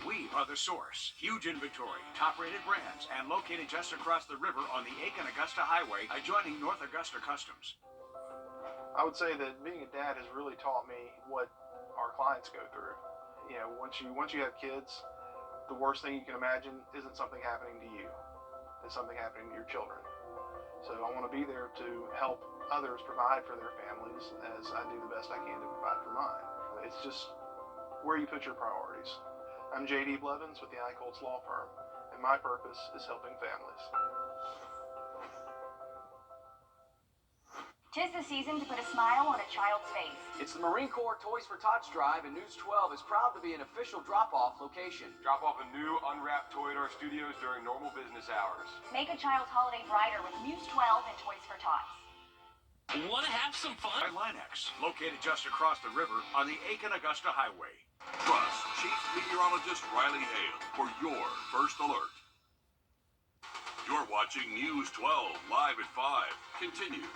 We are the source. Huge inventory, top-rated brands, and located just across the river on the Aiken-Augusta Highway, adjoining North Augusta Customs. I would say that being a dad has really taught me what our clients go through. You know, once you have kids, the worst thing you can imagine isn't something happening to you. It's something happening to your children. So I want to be there to help others provide for their families as I do the best I can to provide for mine. It's just where you put your priorities. I'm J.D. Blevins with the Eichholz Law Firm, and my purpose is helping families. Tis the season to put a smile on a child's face. It's the Marine Corps Toys for Tots Drive, and News 12 is proud to be an official drop-off location. Drop off a new unwrapped toy at our studios during normal business hours. Make a child's holiday brighter with News 12 and Toys for Tots. Want to have some fun? By Linex, located just across the river on the Aiken-Augusta Highway. Trust Chief Meteorologist Riley Hale for your first alert. You're watching News 12 live at 5. Continues.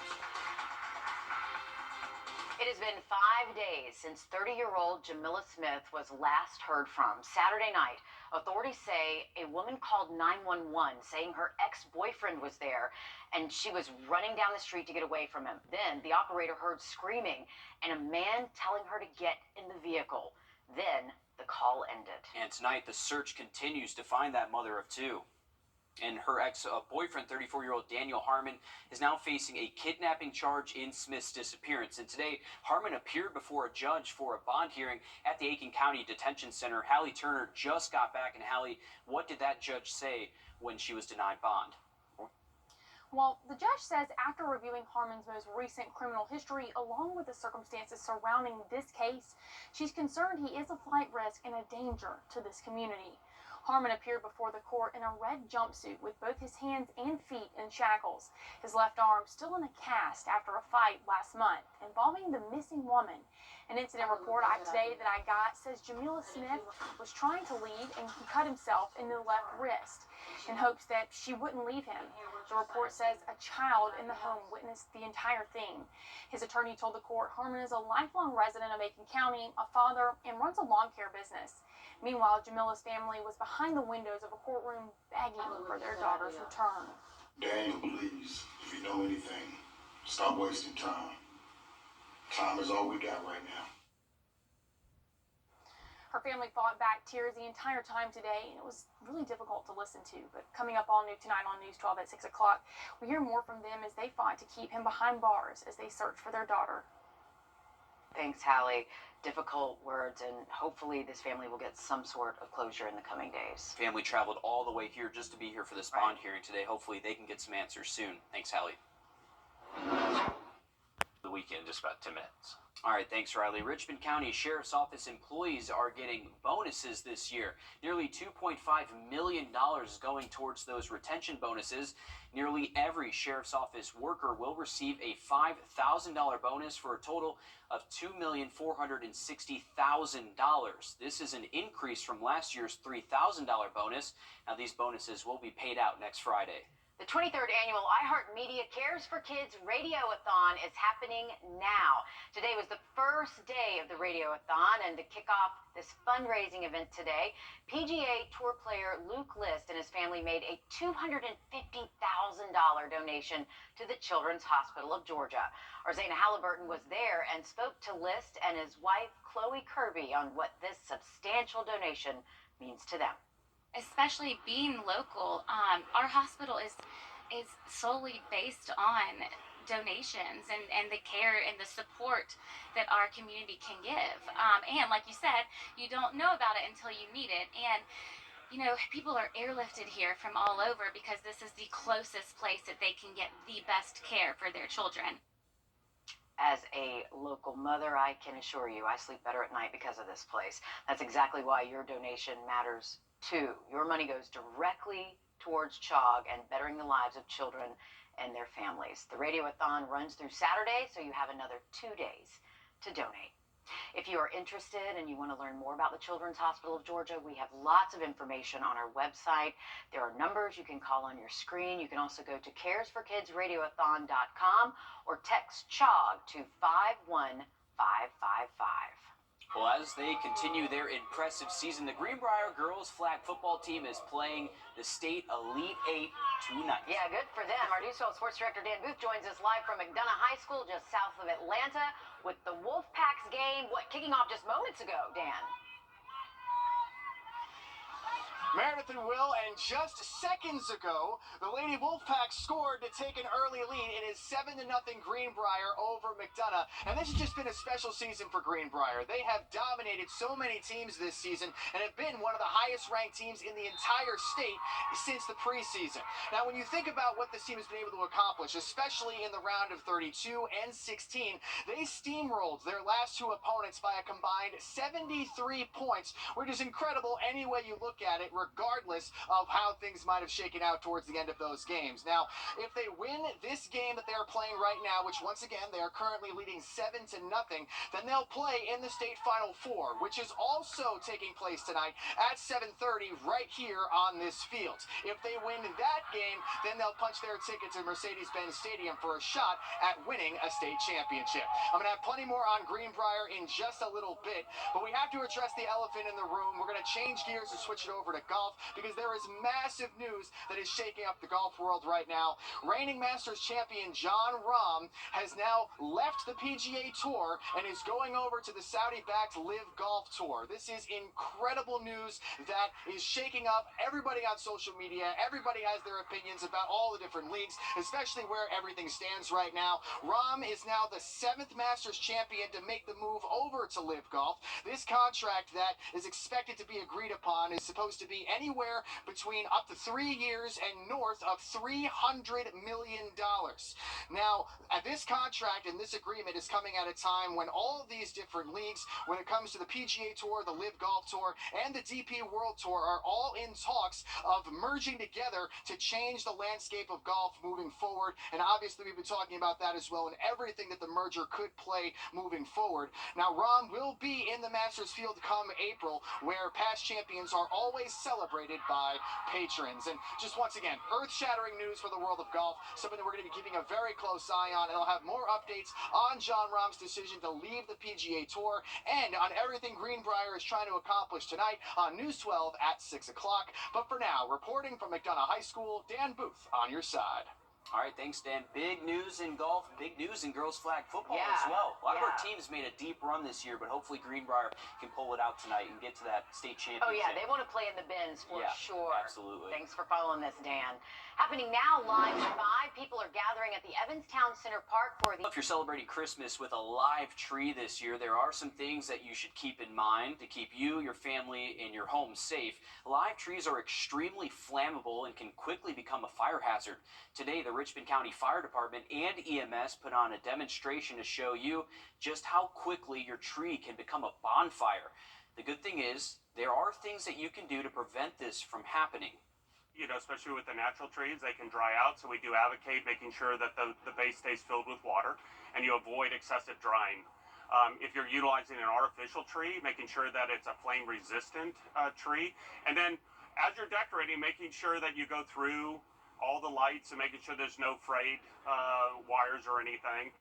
It has been 5 days since 30-year-old Jamila Smith was last heard from. Saturday night, authorities say a woman called 911 saying her ex-boyfriend was there and she was running down the street to get away from him. Then the operator heard screaming and a man telling her to get in the vehicle. Then the call ended. And tonight, the search continues to find that mother of two. And her ex-boyfriend, 34-year-old Daniel Harmon, is now facing a kidnapping charge in Smith's disappearance. And today, Harmon appeared before a judge for a bond hearing at the Aiken County Detention Center. Hallie Turner just got back. And Hallie, what did that judge say when she was denied bond? Well, the judge says after reviewing Harmon's most recent criminal history, along with the circumstances surrounding this case, she's concerned he is a flight risk and a danger to this community. Harmon appeared before the court in a red jumpsuit with both his hands and feet in shackles, his left arm still in a cast after a fight last month involving the missing woman. An incident report today that I got says Jamila Smith was trying to leave and he cut himself in the left wrist in hopes that she wouldn't leave him. The report says a child in the home witnessed the entire thing. His attorney told the court Harmon is a lifelong resident of Aiken County, a father, and runs a lawn care business. Meanwhile, Jamila's family was behind the windows of a courtroom begging for their daughter's return. Daniel, please, if you know anything, stop wasting time. Time is all we got right now. Her family fought back tears the entire time today, and it was really difficult to listen to. But coming up all new tonight on News 12 at 6 o'clock, we hear more from them as they fought to keep him behind bars as they search for their daughter. Thanks, Hallie. Difficult words, and hopefully this family will get some sort of closure in the coming days. Family traveled all the way here just to be here for this bond hearing today. Hopefully they can get some answers soon. Thanks, Hallie. The weekend, just about 10 minutes. All right, thanks, Riley. Richmond County Sheriff's Office employees are getting bonuses this year. Nearly $2.5 million is going towards those retention bonuses. Nearly every Sheriff's Office worker will receive a $5,000 bonus for a total of $2,460,000. This is an increase from last year's $3,000 bonus. Now, these bonuses will be paid out next Friday. The 23rd annual iHeartMedia Cares for Kids Radioathon is happening now. Today was the first day of the Radioathon, and to kick off this fundraising event today, PGA Tour player Luke List and his family made a $250,000 donation to the Children's Hospital of Georgia. Arzana Halliburton was there and spoke to List and his wife, Chloe Kirby, on what this substantial donation means to them. Especially being local, our hospital is solely based on donations and the care and the support that our community can give. And like you said, you don't know about it until you need it. And, you know, people are airlifted here from all over because this is the closest place that they can get the best care for their children. As a local mother, I can assure you I sleep better at night because of this place. That's exactly why your donation matters too. Your money goes directly towards CHOG and bettering the lives of children and their families. The Radioathon runs through Saturday, so you have another 2 days to donate. If you are interested and you want to learn more about the Children's Hospital of Georgia, we have lots of information on our website. There are numbers you can call on your screen. You can also go to caresforkidsradioathon.com or text CHOG to 51555. Well, as they continue their impressive season, the Greenbrier girls flag football team is playing the state Elite Eight tonight. Yeah, good for them. Our News 12 sports director Dan Booth joins us live from McDonough High School, just south of Atlanta, with the Wolfpack's game. Kicking off just moments ago, Dan? Meredith and Will, and just seconds ago, the Lady Wolfpack scored to take an early lead. It is 7-0 Greenbrier over McDonough, and this has just been a special season for Greenbrier. They have dominated so many teams this season and have been one of the highest-ranked teams in the entire state since the preseason. Now, when you think about what this team has been able to accomplish, especially in the round of 32 and 16, they steamrolled their last two opponents by a combined 73 points, which is incredible any way you look at it, regardless of how things might have shaken out towards the end of those games. Now, if they win this game that they are playing right now, which once again they are currently leading 7-0, then they'll play in the state Final Four, which is also taking place tonight at 7:30 right here on this field. If they win that game, then they'll punch their ticket to Mercedes-Benz Stadium for a shot at winning a state championship. I'm going to have plenty more on Greenbrier in just a little bit, but we have to address the elephant in the room. We're going to change gears and switch it over to golf, because there is massive news that is shaking up the golf world right now. Reigning Masters champion Jon Rahm has now left the PGA Tour and is going over to the Saudi-backed Live Golf Tour. This is incredible news that is shaking up everybody on social media. Everybody has their opinions about all the different leagues, especially where everything stands right now. Rahm is now the 7th Masters champion to make the move over to Live Golf. This contract that is expected to be agreed upon is supposed to be anywhere between up to 3 years and north of $300 million. Now, this contract and this agreement is coming at a time when all of these different leagues, when it comes to the PGA Tour, the Live Golf Tour, and the DP World Tour, are all in talks of merging together to change the landscape of golf moving forward. And obviously, we've been talking about that as well, and everything that the merger could play moving forward. Now, Rahm will be in the Masters field come April, where past champions are always celebrated by patrons. And just once again, earth-shattering news for the world of golf, something that we're going to be keeping a very close eye on, and I'll have more updates on Jon Rahm's decision to leave the PGA Tour and on everything Greenbrier is trying to accomplish tonight on News 12 at 6 o'clock. But for now, reporting from McDonough High School, Dan Booth on your side. All right, thanks, Dan. Big news in golf, big news in girls flag football as well. A lot of our teams made a deep run this year, but hopefully Greenbrier can pull it out tonight and get to that state championship. Oh, yeah, they want to play in the bins for sure. Absolutely. Thanks for following this, Dan. Happening now live at 5, people are gathering at the Evanstown Center Park for the... If you're celebrating Christmas with a live tree this year, there are some things that you should keep in mind to keep you, your family, and your home safe. Live trees are extremely flammable and can quickly become a fire hazard. Today, the Richmond County Fire Department and EMS put on a demonstration to show you just how quickly your tree can become a bonfire. The good thing is, there are things that you can do to prevent this from happening. You know, especially with the natural trees, they can dry out, so we do advocate making sure that the base stays filled with water and you avoid excessive drying. If you're utilizing an artificial tree, making sure that it's a flame-resistant tree. And then, as you're decorating, making sure that you go through all the lights and making sure there's no frayed wires or anything.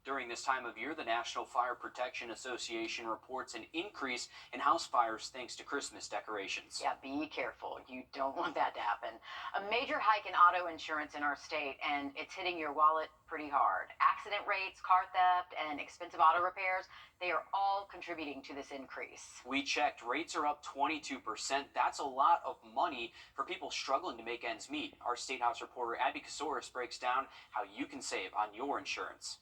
During this time of year, the National Fire Protection Association reports an increase in house fires thanks to Christmas decorations. Yeah, be careful. You don't want that to happen. A major hike in auto insurance in our state, and it's hitting your wallet pretty hard. Accident rates, car theft, and expensive auto repairs, they are all contributing to this increase. We checked. Rates are up 22%. That's a lot of money for people struggling to make ends meet. Our State House reporter Abby Kasoris breaks down how you can save on your insurance.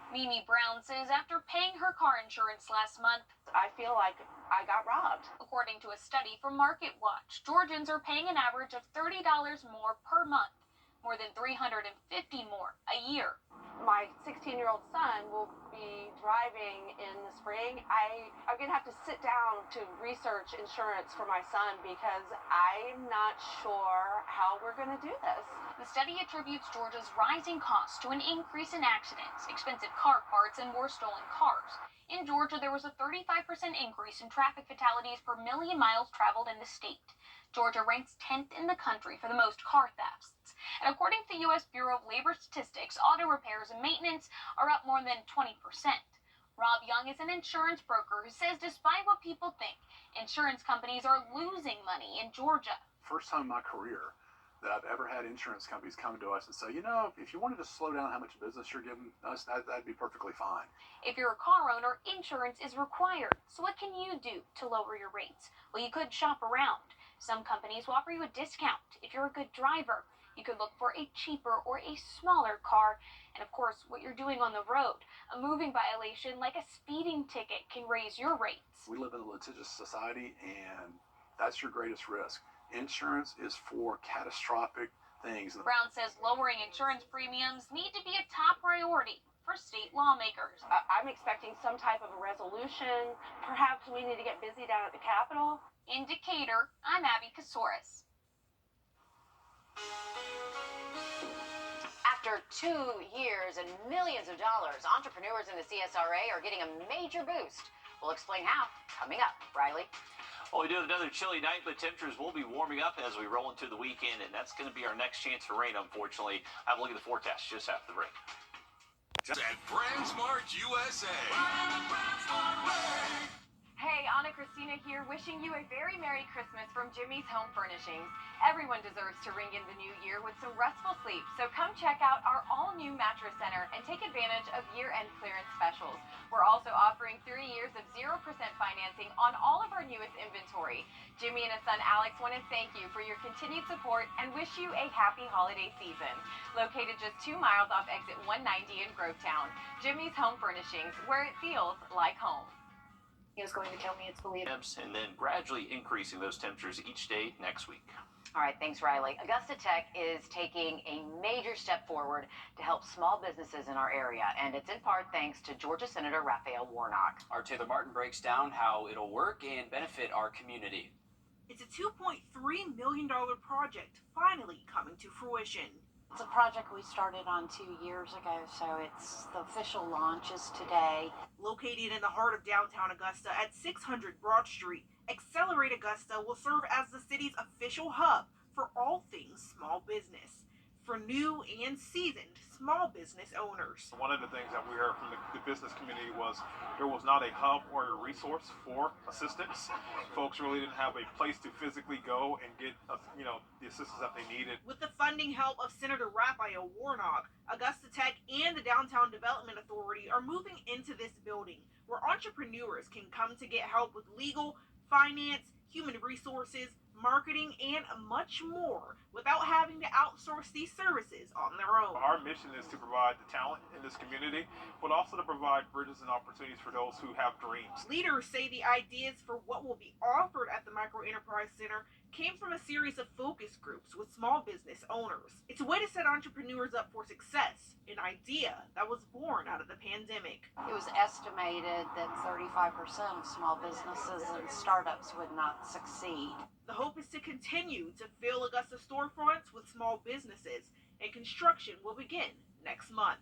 Mimi Brown says after paying her car insurance last month, I feel like I got robbed. According to a study from MarketWatch, Georgians are paying an average of $30 more per month, more than $350 more a year. My 16-year-old son will be driving in the spring. I'm going to have to sit down to research insurance for my son because I'm not sure how we're going to do this. The study attributes Georgia's rising costs to an increase in accidents, expensive car parts, and more stolen cars. In Georgia, there was a 35% increase in traffic fatalities per million miles traveled in the state. Georgia ranks 10th in the country for the most car thefts. And according to the U.S. Bureau of Labor Statistics, auto repairs and maintenance are up more than 20%. Rob Young is an insurance broker who says despite what people think, insurance companies are losing money in Georgia. First time in my career that I've ever had insurance companies come to us and say, you know, if you wanted to slow down how much business you're giving us, that'd be perfectly fine. If you're a car owner, insurance is required. So what can you do to lower your rates? Well, you could shop around. Some companies will offer you a discount. If you're a good driver, you could look for a cheaper or a smaller car. And of course, what you're doing on the road. A moving violation like a speeding ticket can raise your rates. We live in a litigious society, and that's your greatest risk. Insurance is for catastrophic things. Brown says lowering insurance premiums need to be a top priority for state lawmakers. I'm expecting some type of a resolution. Perhaps we need to get busy down at the Capitol. In Decatur, I'm Abby Kasouris. After 2 years and millions of dollars, entrepreneurs in the CSRA are getting a major boost. We'll explain how coming up. Riley? Well, we do have another chilly night, but temperatures will be warming up as we roll into the weekend, and that's going to be our next chance for rain, unfortunately. Have a look at the forecast just after the break. At BrandSmart USA. Hey, Anna Christina here, wishing you a very Merry Christmas from Jimmy's Home Furnishings. Everyone deserves to ring in the new year with some restful sleep, so come check out our all-new mattress center and take advantage of year-end clearance specials. We're also offering 3 years of 0% financing on all of our newest inventory. Jimmy and his son Alex want to thank you for your continued support and wish you a happy holiday season. Located just 2 miles off exit 190 in Grovetown, Jimmy's Home Furnishings, where it feels like home. He was going to tell me it's believable. And then gradually increasing those temperatures each day next week. All right, thanks, Riley. Augusta Tech is taking a major step forward to help small businesses in our area, and it's in part thanks to Georgia Senator Raphael Warnock. Our Taylor Martin breaks down how it'll work and benefit our community. It's a $2.3 million project finally coming to fruition. It's a project we started on 2 years ago, so it's the official launch is today. Located in the heart of downtown Augusta at 600 Broad Street, Accelerate Augusta will serve as the city's official hub for all things small business for new and seasoned small business owners. One of the things that we heard from the business community was there was not a hub or a resource for assistance. Folks really didn't have a place to physically go and get the assistance that they needed. With the funding help of Senator Raphael Warnock, Augusta Tech and the Downtown Development Authority are moving into this building where entrepreneurs can come to get help with legal, finance, human resources, marketing, and much more without having to outsource these services on their own. Our mission is to provide the talent in this community, but also to provide bridges and opportunities for those who have dreams. Leaders say the ideas for what will be offered at the Micro Enterprise Center came from a series of focus groups with small business owners. It's a way to set entrepreneurs up for success, an idea that was born out of the pandemic. It was estimated that 35% of small businesses and startups would not succeed. The hope is to continue to fill Augusta storefronts with small businesses, and construction will begin next month.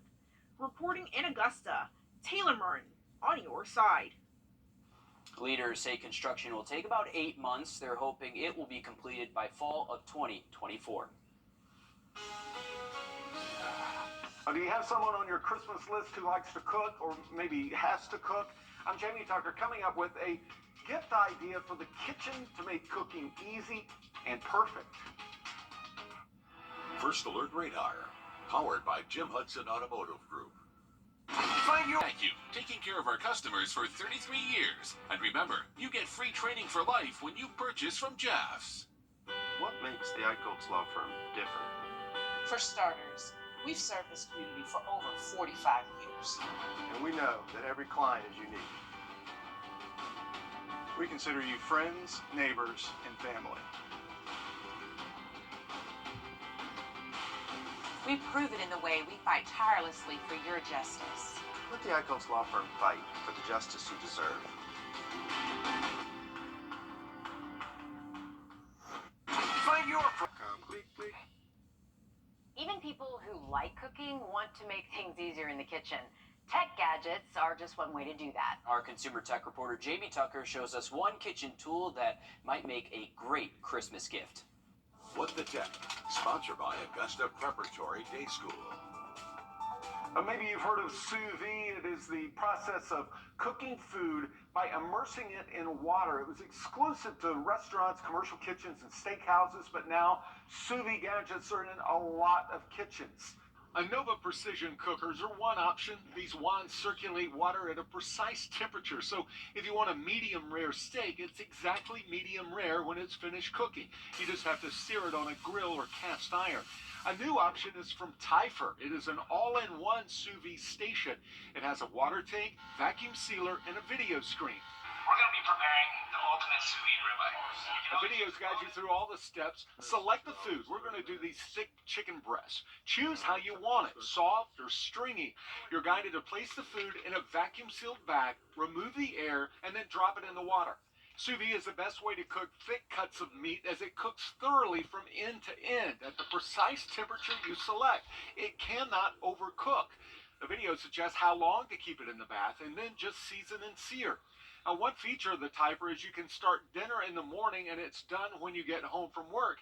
Reporting in Augusta, Taylor Martin on your side. Leaders say construction will take about 8 months. They're hoping it will be completed by fall of 2024. Do you have someone on your Christmas list who likes to cook or maybe has to cook? I'm Jamie Tucker, coming up with a gift idea for the kitchen to make cooking easy and perfect. First Alert Radar, powered by Jim Hudson Automotive Group. Thank you, taking care of our customers for 33 years. And remember, you get free training for life when you purchase from Jeff's. What makes the Eichholz Law Firm different? For starters, we've served this community for over 45 years. And we know that every client is unique. We consider you friends, neighbors, and family. We prove it in the way we fight tirelessly for your justice. Let the Eichholz Law Firm fight for the justice you deserve. Find your completely. Even people who like cooking want to make things easier in the kitchen. Tech gadgets are just one way to do that. Our consumer tech reporter Jamie Tucker shows us one kitchen tool that might make a great Christmas gift. What the Tech, sponsored by Augusta Preparatory Day School. Maybe you've heard of sous vide. It is the process of cooking food by immersing it in water. It was exclusive to restaurants, commercial kitchens, and steakhouses, but now sous vide gadgets are in a lot of kitchens. Nova Precision cookers are one option. These wands circulate water at a precise temperature, so if you want a medium rare steak, it's exactly medium rare when it's finished cooking. You just have to sear it on a grill or cast iron. A new option is from Tyfer. It is an all-in-one sous vide station. It has a water tank, vacuum sealer, and a video screen. We're going to be preparing the ultimate sous vide ribeye. The videos guide you through all the steps. Select the food. We're going to do these thick chicken breasts. Choose how you want it, soft or stringy. You're guided to place the food in a vacuum-sealed bag, remove the air, and then drop it in the water. Sous vide is the best way to cook thick cuts of meat as it cooks thoroughly from end to end at the precise temperature you select. It cannot overcook. The video suggests how long to keep it in the bath and then just season and sear. Now, one feature of the Typer is you can start dinner in the morning and it's done when you get home from work.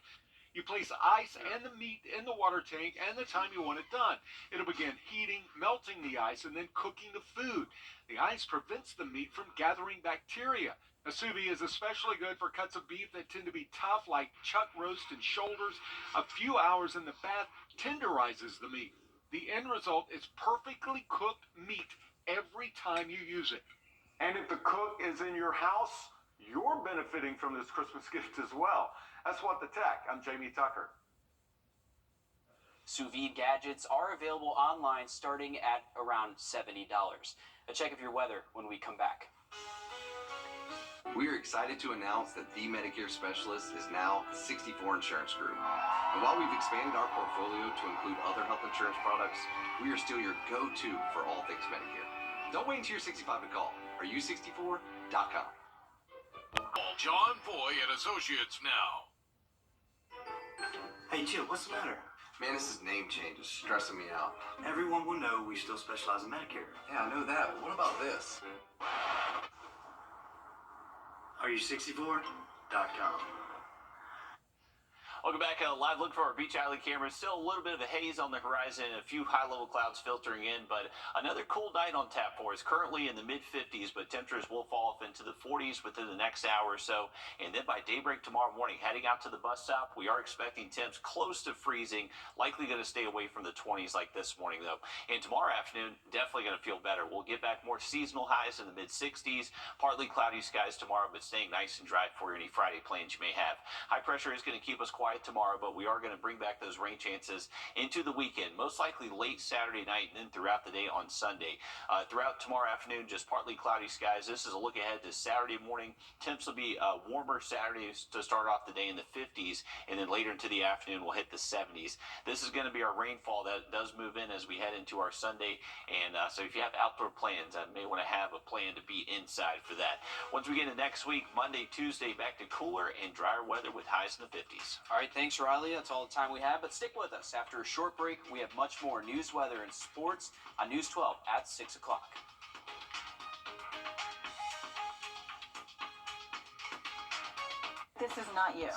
You place ice and the meat in the water tank and the time you want it done. It'll begin heating, melting the ice, and then cooking the food. The ice prevents the meat from gathering bacteria. A sous vide is especially good for cuts of beef that tend to be tough, like chuck roast and shoulders. A few hours in the bath tenderizes the meat. The end result is perfectly cooked meat every time you use it. And if the cook is in your house, you're benefiting from this Christmas gift as well. That's What the Tech. I'm Jamie Tucker. Sous vide gadgets are available online starting at around $70. A check of your weather when we come back. We are excited to announce that the Medicare Specialist is now the 64 Insurance Group. And while we've expanded our portfolio to include other health insurance products, we are still your go-to for all things Medicare. Don't wait until you're 65 to call. AreYou64.com. Call John Foy and Associates now. Hey, Chip, what's the matter? Man, this name change is stressing me out. Everyone will know we still specialize in Medicare. Yeah, I know that, but what about this? AreYou64.com. Welcome back. Live look for our Beach Island cameras. Still a little bit of a haze on the horizon, a few high-level clouds filtering in, but another cool night on tap for us. Currently in the mid-50s, but temperatures will fall off into the 40s within the next hour or so. And then by daybreak tomorrow morning, heading out to the bus stop, we are expecting temps close to freezing, likely going to stay away from the 20s like this morning, though. And tomorrow afternoon, definitely going to feel better. We'll get back more seasonal highs in the mid-60s, partly cloudy skies tomorrow, but staying nice and dry for any Friday plans you may have. High pressure is going to keep us quiet tomorrow, but we are going to bring back those rain chances into the weekend, most likely late Saturday night and then throughout the day on Sunday. Throughout tomorrow afternoon, just partly cloudy skies. This is a look ahead to Saturday morning. Temps will be warmer Saturdays to start off the day in the 50s, and then later into the afternoon we'll hit the 70s. This is going to be our rainfall that does move in as we head into our Sunday, and so if you have outdoor plans, I may want to have a plan to be inside for that. Once we get into next week, Monday, Tuesday, back to cooler and drier weather with highs in the 50s. All right, thanks, Riley. That's all the time we have, but stick with us. After a short break, we have much more news, weather, and sports on News 12 at 6 o'clock. This is not you.